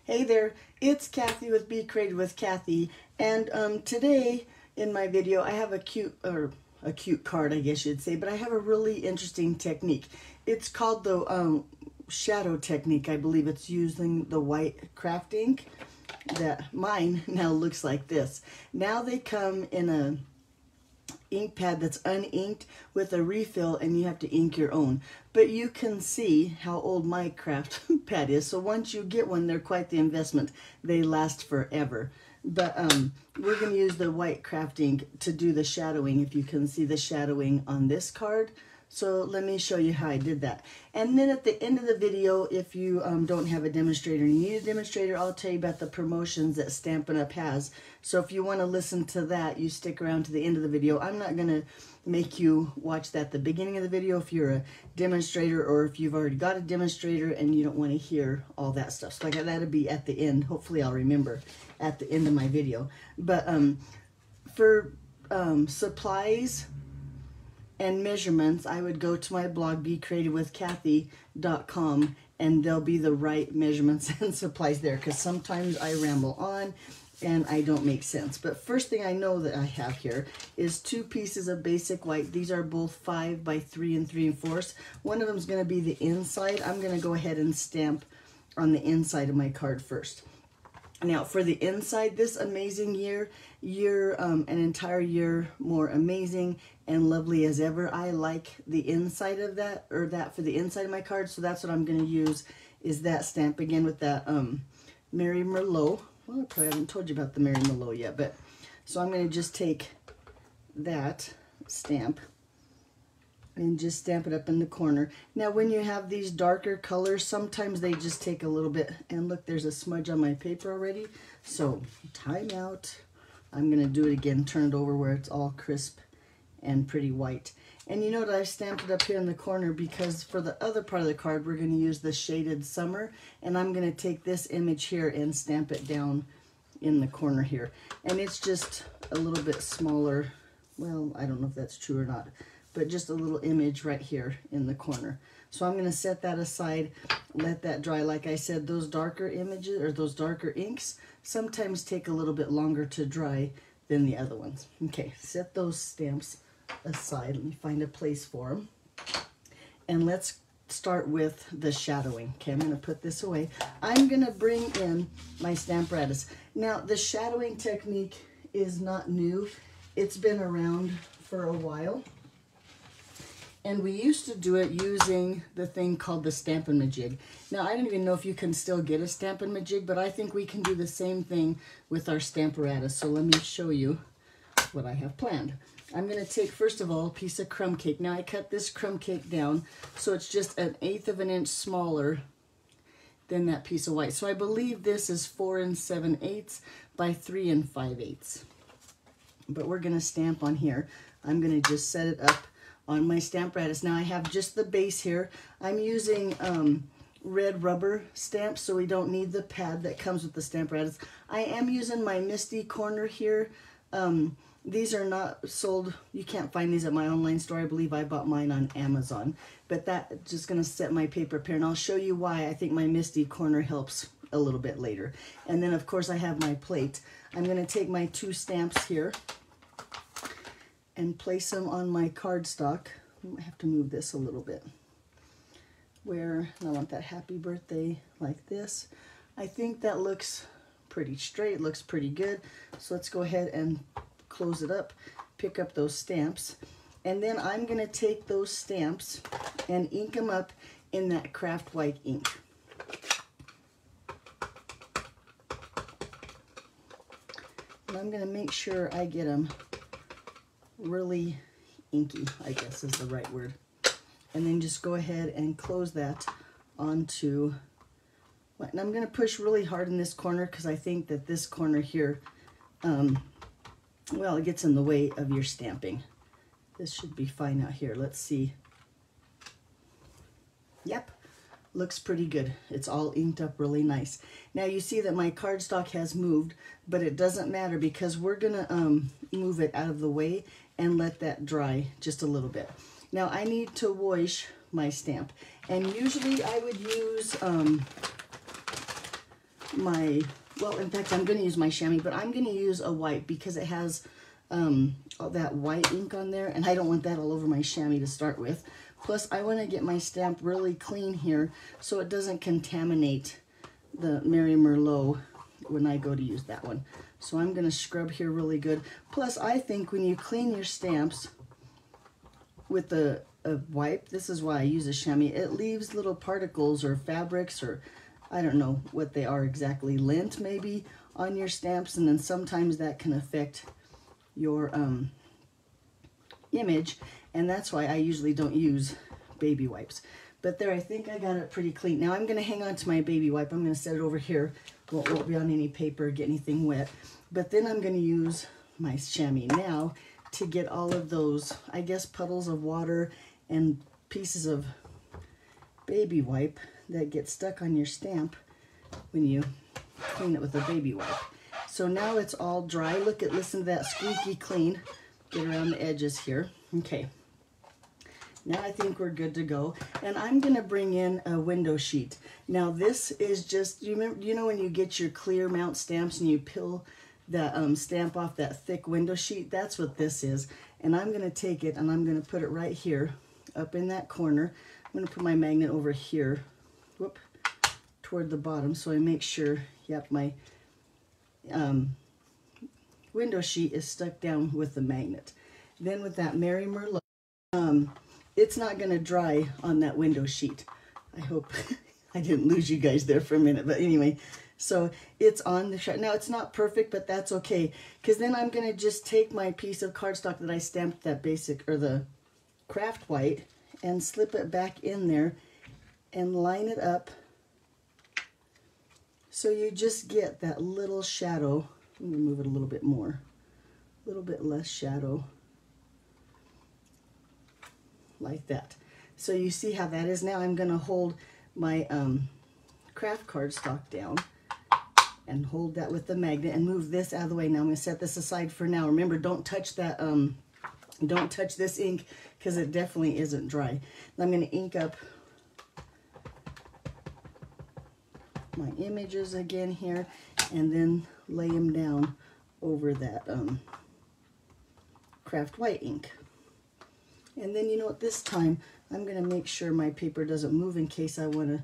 Hey there, it's Kathy with Be Creative with Kathy, and today in my video I have a cute card, I guess you'd say, but I have a really interesting technique. It's called the shadow technique. I believe it's using the white craft ink. That mine now looks like this. Now they come in a ink pad that's uninked with a refill, and you have to ink your own. But you can see how old my craft pad is, so once you get one, they're quite the investment. They last forever. But we're going to use the white craft ink to do the shadowing, if you can see the shadowing on this card. So let me show you how I did that. And then at the end of the video, if you don't have a demonstrator and you need a demonstrator, I'll tell you about the promotions that Stampin' Up! Has. So if you want to listen to that, you stick around to the end of the video. I'm not going to make you watch that at the beginning of the video if you're a demonstrator, or if you've already got a demonstrator and you don't want to hear all that stuff. So that'll be at the end. Hopefully I'll remember at the end of my video. But for supplies and measurements, I would go to my blog, becreativewithkathy.com, and there'll be the right measurements and supplies there, because sometimes I ramble on and I don't make sense. But first thing I know that I have here is 2 pieces of basic white. These are both 5 by 3 and 3/4. One of them is going to be the inside. I'm going to go ahead and stamp on the inside of my card first. Now for the inside, this amazing year, an entire year more amazing and lovely as ever. I like the inside of that, or that for the inside of my card, so that's what I'm going to use, is that stamp again with that Mary Merlot. Well, I probably haven't told you about the Mary Merlot yet, but so I'm going to just take that stamp and just stamp it up in the corner. Now when you have these darker colors, sometimes they just take a little bit, and look, there's a smudge on my paper already. So time out. I'm going to do it again, turn it over where it's all crisp and pretty white. And you know what, I've stamped it up here in the corner because for the other part of the card we're going to use the shaded summer, and I'm going to take this image here and stamp it down in the corner here. And it's just a little bit smaller. Well, I don't know if that's true or not, but just a little image right here in the corner. So I'm going to set that aside, let that dry. Like I said, those darker images, or those darker inks, sometimes take a little bit longer to dry than the other ones. Okay, set those stamps aside. Let me find a place for them. And let's start with the shadowing. Okay, I'm going to put this away. I'm going to bring in my Stamparatus. Now, the shadowing technique is not new. It's been around for a while. And we used to do it using the thing called the Stampin' Majig. Now, I don't even know if you can still get a Stampin' Majig, but I think we can do the same thing with our Stamparatus. So let me show you what I have planned. I'm going to take, first of all, a piece of crumb cake. Now, I cut this crumb cake down, so it's just 1/8 of an inch smaller than that piece of white. So I believe this is 4 7/8 by 3 5/8. But we're going to stamp on here. I'm going to just set it up on my Stamparatus. Now I have just the base here. I'm using red rubber stamps, so we don't need the pad that comes with the Stamparatus. I am using my Misty Corner here. These are not sold. You can't find these at my online store. I believe I bought mine on Amazon. But that's just going to set my paper up here, and I'll show you why I think my Misty Corner helps a little bit later. And then of course I have my plate. I'm going to take my 2 stamps here and place them on my cardstock. I have to move this a little bit. Where I want that happy birthday like this. I think that looks pretty straight, looks pretty good. So let's go ahead and close it up, pick up those stamps, and then I'm going to take those stamps and ink them up in that craft white ink. And I'm going to make sure I get them really inky, I guess is the right word. And then just go ahead and close that onto, and I'm going to push really hard in this corner because I think that this corner here, well, it gets in the way of your stamping. This should be fine out here. Let's see. Yep, looks pretty good. It's all inked up really nice. Now you see that my cardstock has moved, but it doesn't matter because we're gonna move it out of the way and let that dry just a little bit. Now I need to wash my stamp, and usually I would use my, well, in fact, I'm going to use my chamois, but I'm going to use a white because it has all that white ink on there, and I don't want that all over my chamois to start with. Plus, I want to get my stamp really clean here so it doesn't contaminate the Mary Merlot when I go to use that one. So I'm going to scrub here really good. Plus, I think when you clean your stamps with a wipe, this is why I use a chamois, it leaves little particles or fabrics, or I don't know what they are exactly, lint maybe, on your stamps, and then sometimes that can affect your image, and that's why I usually don't use baby wipes. But there, I think I got it pretty clean. Now I'm going to hang on to my baby wipe. I'm going to set it over here. Won't be on any paper, get anything wet. But then I'm going to use my chamois now to get all of those, I guess, puddles of water and pieces of baby wipe that get stuck on your stamp when you clean it with a baby wipe. So now it's all dry. Listen to that squeaky clean. Get around the edges here. Okay. Now I think we're good to go. And I'm going to bring in a window sheet. Now this is just, you know when you get your clear mount stamps and you peel the stamp off that thick window sheet? That's what this is. And I'm going to take it and I'm going to put it right here up in that corner. I'm going to put my magnet over here, whoop, toward the bottom, so I make sure, yep, my window sheet is stuck down with the magnet. Then with that Mary Merlot, it's not going to dry on that window sheet. I hope I didn't lose you guys there for a minute, but anyway, so it's on the shot. Now it's not perfect, but that's okay, because then I'm going to just take my piece of cardstock that I stamped that basic, or the craft white, and slip it back in there and line it up so you just get that little shadow. I'm going to move it a little bit more, a little bit less shadow, like that. So you see how that is. Now I'm going to hold my craft cardstock down and hold that with the magnet and move this out of the way. Now I'm going to set this aside for now. Remember, don't touch that, don't touch this ink because it definitely isn't dry. Now I'm going to ink up my images again here and then lay them down over that craft white ink. And then, you know what, this time I'm going to make sure my paper doesn't move in case I want to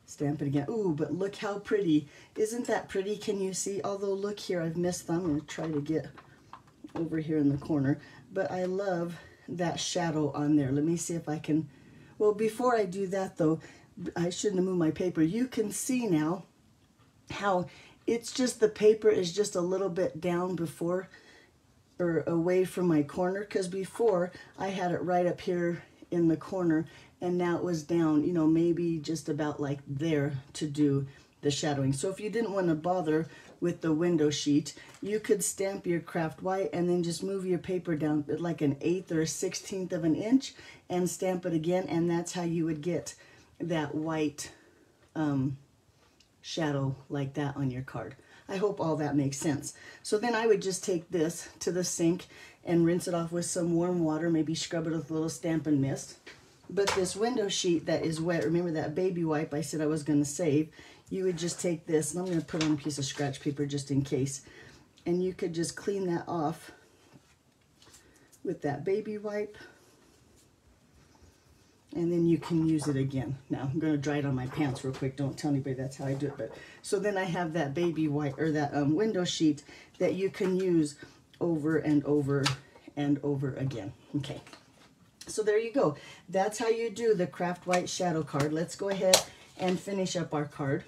stamp it again. Ooh, but look how pretty. Isn't that pretty? Can you see? Although, look here, I've missed them. I'm going to try to get over here in the corner. But I love that shadow on there. Let me see if I can. Well, before I do that, though, I shouldn't have moved my paper. You can see now how it's just the paper is just a little bit down before, or away from my corner, because before I had it right up here in the corner and now it was down, you know, maybe just about like there to do the shadowing. So if you didn't want to bother with the window sheet, you could stamp your craft white and then just move your paper down like an 1/8 or a 1/16 of an inch and stamp it again, and that's how you would get that white shadow like that on your card. I hope all that makes sense. So then I would just take this to the sink and rinse it off with some warm water, maybe scrub it with a little Stampin' Mist. But this window sheet that is wet, remember that baby wipe I said I was going to save, you would just take this, and I'm going to put on a piece of scratch paper just in case, and you could just clean that off with that baby wipe, and then you can use it again. Now I'm going to dry it on my pants real quick. Don't tell anybody that's how I do it. But so then I have that baby white, or that window sheet that you can use over and over and over again. Okay, so there you go. That's how you do the craft white shadow card. Let's go ahead and finish up our card.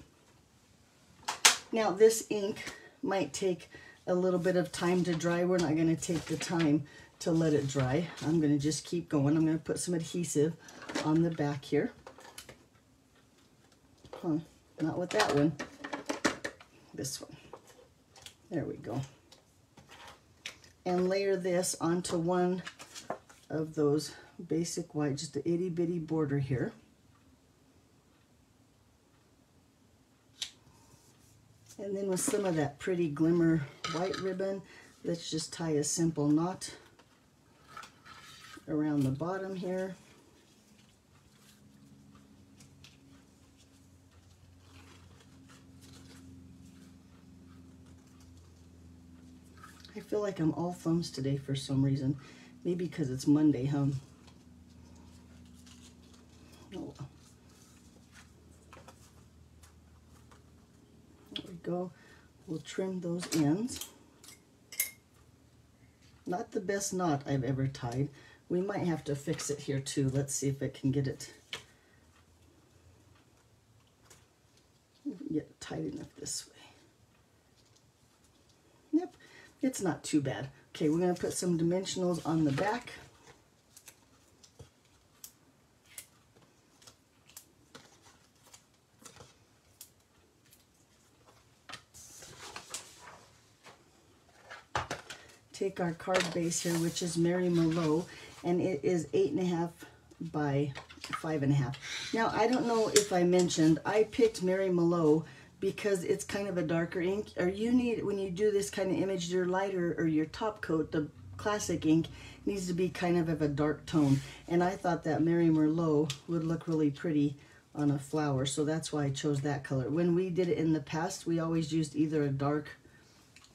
Now this ink might take a little bit of time to dry. We're not going to take the time to let it dry. I'm going to just keep going. I'm going to put some adhesive on the back here. Not with that one. This one. There we go. And layer this onto one of those basic white, just a itty bitty border here. And then with some of that pretty glimmer white ribbon, let's just tie a simple knot around the bottom here. I feel like I'm all thumbs today for some reason. Maybe because it's Monday, huh? Oh. There we go. We'll trim those ends. Not the best knot I've ever tied. We might have to fix it here too. Let's see if I can get it tight enough this way. Yep, it's not too bad. Okay, we're going to put some dimensionals on the back. Take our card base here, which is Mary Merlot, and it is 8.5 by 5.5. Now, I don't know if I mentioned, I picked Mary Merlot because it's kind of a darker ink, or you need, when you do this kind of image, your lighter or your top coat, the classic ink, needs to be kind of a dark tone. And I thought that Mary Merlot would look really pretty on a flower, so that's why I chose that color. When we did it in the past, we always used either a dark,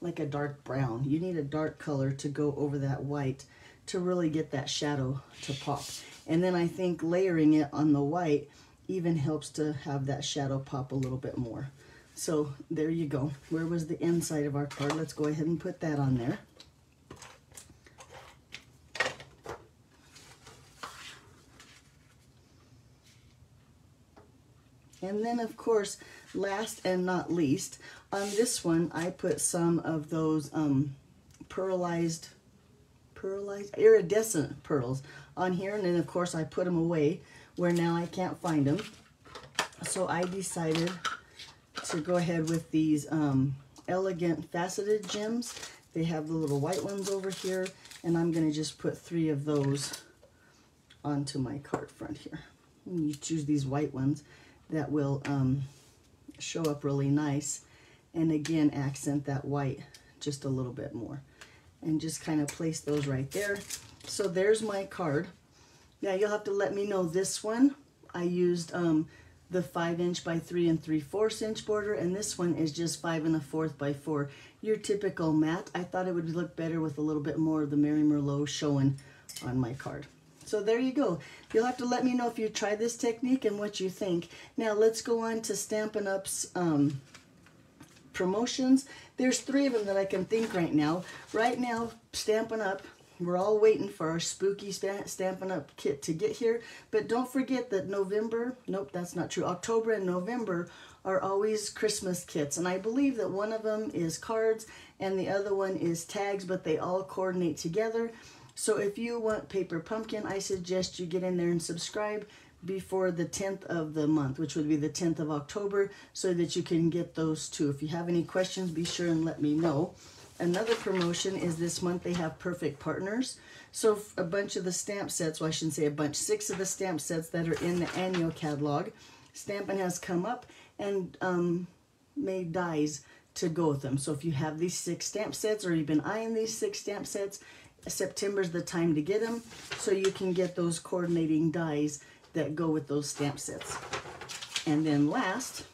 like a dark brown. You need a dark color to go over that white to really get that shadow to pop. And then I think layering it on the white even helps to have that shadow pop a little bit more. So there you go. Where was the inside of our card? Let's go ahead and put that on there. And then, of course, last and not least, on this one, I put some of those iridescent pearls on here. And then, of course, I put them away where now I can't find them. So I decided to go ahead with these elegant faceted gems. They have the little white ones over here. And I'm going to just put 3 of those onto my card front here. And you choose these white ones that will show up really nice, and again accent that white just a little bit more, and just kind of place those right there. So there's my card. Now you'll have to let me know, this one I used the 5" by 3 3/4 inch border, and this one is just 5 1/4 by 4, your typical matte. I thought it would look better with a little bit more of the Mary Merlot showing on my card. So there you go. You'll have to let me know if you try this technique and what you think. Now let's go on to Stampin' Up's promotions. There's 3 of them that I can think right now. Right now, Stampin' Up, we're all waiting for our spooky Stampin' Up kit to get here. But don't forget that October and November are always Christmas kits. And I believe that one of them is cards and the other one is tags, but they all coordinate together. So if you want Paper Pumpkin, I suggest you get in there and subscribe before the 10th of the month, which would be the 10th of October, so that you can get those too. If you have any questions, be sure and let me know. Another promotion is this month they have Perfect Partners. So a bunch of the stamp sets, well, I shouldn't say a bunch, 6 of the stamp sets that are in the annual catalog, Stampin' has come up and made dies to go with them. So if you have these 6 stamp sets, or you've been eyeing these 6 stamp sets, September's the time to get them, so you can get those coordinating dies that go with those stamp sets. And then last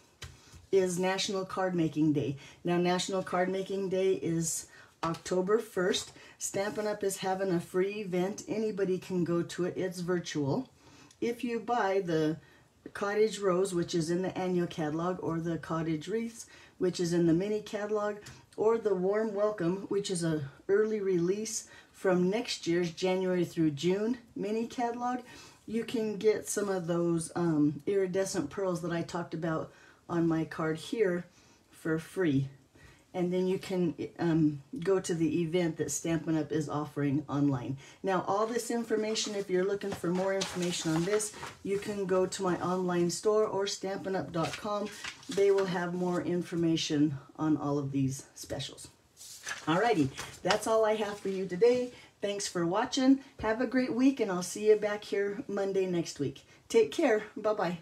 is National Card Making Day. Now, National Card Making Day is October 1st. Stampin' Up is having a free event. Anybody can go to it. It's virtual. If you buy the Cottage Rose, which is in the annual catalog, or the Cottage Wreaths, which is in the mini catalog, or the Warm Welcome, which is an early release from next year's January through June mini catalog, you can get some of those iridescent pearls that I talked about on my card here for free. And then you can go to the event that Stampin' Up is offering online. Now, all this information, if you're looking for more information on this, you can go to my online store or StampinUp.com. They will have more information on all of these specials. Alrighty, that's all I have for you today. Thanks for watching. Have a great week, and I'll see you back here Monday next week. Take care. Bye-bye.